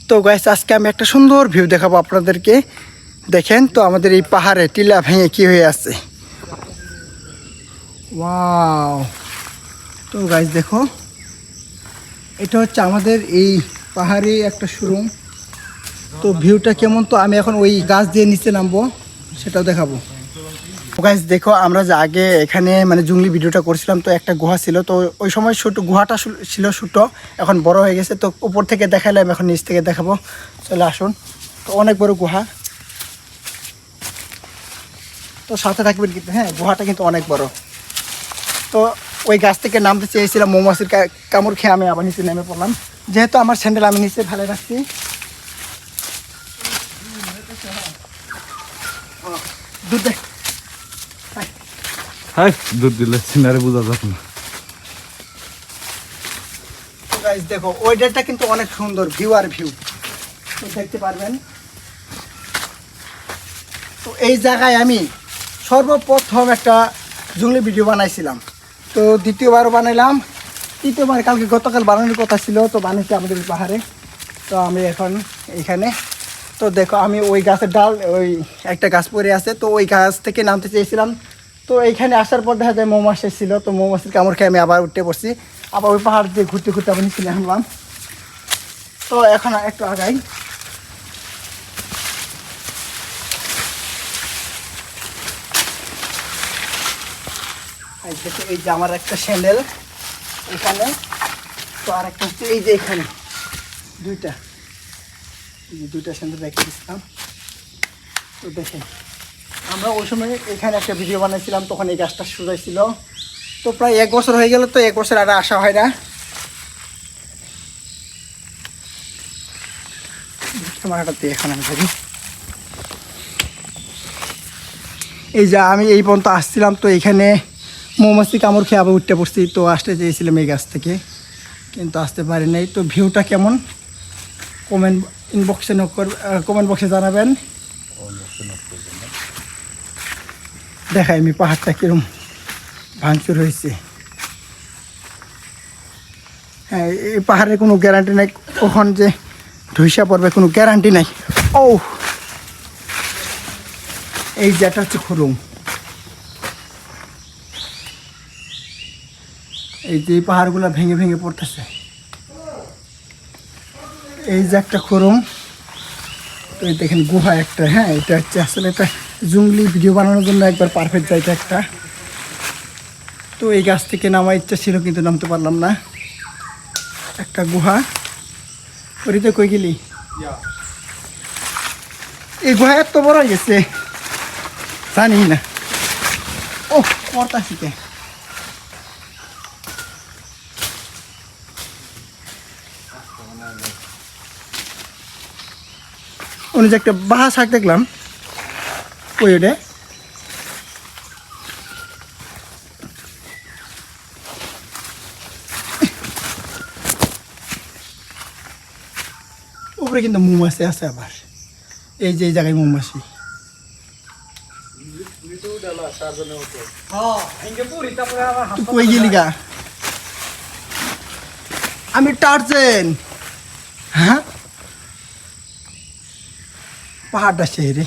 তো গাইস আজকে আমি একটা সুন্দর ভিউ দেখাবো আপনাদেরকে। দেখেন তো আমাদের এই পাহাড়ে টিলা ভেঙে কি হয়ে আছে। ওয়াও, তো গাইস দেখো, এটা হচ্ছে আমাদের এই পাহাড়ে একটা শোরুম। তো ভিউটা কেমন, তো আমি এখন ওই গাছ দিয়ে নিচে নামবো, সেটাও দেখাবো। গাইস দেখো, আমরা যে আগে এখানে মানে জঙ্গলি ভিডিওটা করছিলাম, তো একটা গুহা ছিল, তো ওই সময় ছোটো গুহাটা ছিল ছোটো, এখন বড় হয়ে গেছে। তো উপর থেকে দেখালাম, এখন নিচ থেকে দেখাবো, চলে আসুন। তো অনেক বড় গুহা, তো সাথে থাকবেন কিন্তু। হ্যাঁ, গুহাটা কিন্তু অনেক বড়। তো ওই গাছ থেকে নামতে চেয়েছিলাম, মৌমাছির কামড় খেয়ে আমি আবার নিচে নেমে পড়লাম। যেহেতু আমার স্যান্ডেল আমি নিচে ফেলে রাখছি। দুধ দে, হাই দুধ দিলে সিনারে বোঝা যাবে না। গাইস দেখো, ওয়েদারটা কিন্তু অনেক সুন্দর, ভিউ আর ভিউ তো দেখতে পারবেন। তো এই জায়গায় আমি সর্বপ্রথম একটা জঙ্গলি ভিডিও বানাইছিলাম, তো দ্বিতীয়বারও বানাইলাম, তৃতীয়বার কালকে গতকাল বানানোর কথা ছিল, তো বানিয়েছি আমাদের পাহাড়ে। তো আমি এখন এইখানে, তো দেখো আমি ওই গাছের ডাল, ওই একটা গাছ পড়ে আছে, তো ওই গাছ থেকে নামতে চেয়েছিলাম। তো এইখানে আসার পর দেখা যায় মৌমাছি ছিল, তো মৌমাছির কামড় খেয়ে আমি আবার উঠে পড়ছি, আবার ওই পাহাড় দিয়ে ঘুরতে ঘুরতে আবার নিচে নামলাম। তো এখন একটু আগাই। এই যে আমার একটা স্যান্ডেল এখানে, তো আর একটা হচ্ছে এই যে এখানে দুইটা স্যান্ডেল রেখে দিচ্ছিলাম। তো দেখেন, আমরা ওই সময় এখানে একটা ভিডিও বানাইছিলাম, তখন এই গাছটা শুকাইছিল। তো প্রায় 1 বছর হয়ে গেল, তো 1 বছর আর আসা হয় না। এখন আমি ধরি, এই যে আমি এই পর্যন্ত আসছিলাম, তো এখানে মৌমাছি কামড় খেয়ে আবার উঠতে পড়ছি। তো আসতে চেয়েছিলাম এই গাছ থেকে, কিন্তু আসতে পারি নাই। তো ভিউটা কেমন কমেন্ট বক্সে জানাবেন। দেখাই আমি পাহাড়টা কিরম ভাঙচুর হয়েছে। হ্যাঁ, এই পাহাড়ের কোনো গ্যারান্টি নাই, কখন যে ধুইসা পড়বে কোনো গ্যারান্টি নাই। ও, এই যেটা হচ্ছে খুরুম, এই যে পাহাড়গুলো ভেঙে ভেঙে পড়তেছে, এই যে একটা খুরুম। তো এই দেখেন গুহা একটা। হ্যাঁ, এটা হচ্ছে আসলে এটা জঙ্গলি ভিডিও বানানোর জন্য একবার পারফেক্ট জায়গা একটা। তো এই গাছ থেকে নামার ইচ্ছা ছিল, কিন্তু নামতে পারলাম না। একটা গুহা, ওরিতে কই গেলি? এই গুহা এত বড় হয়ে গেছে, জানি না। ও কর্তা শিখে, উনি যে একটা বাহা শাক দেখলাম, ওই ওটা উপরে কিন্তু মৌমাছি আছে আবার। এই যে এই জায়গায় মৌমাছি। কই গেলি গা? আমি টার্জেন। হ্যাঁ, পাহাড়টা সেই রে,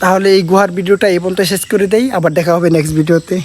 তাহলে এই গুহার ভিডিওটা এই পর্যন্ত শেষ করে দেই। আবার দেখা হবে নেক্সট ভিডিওতে।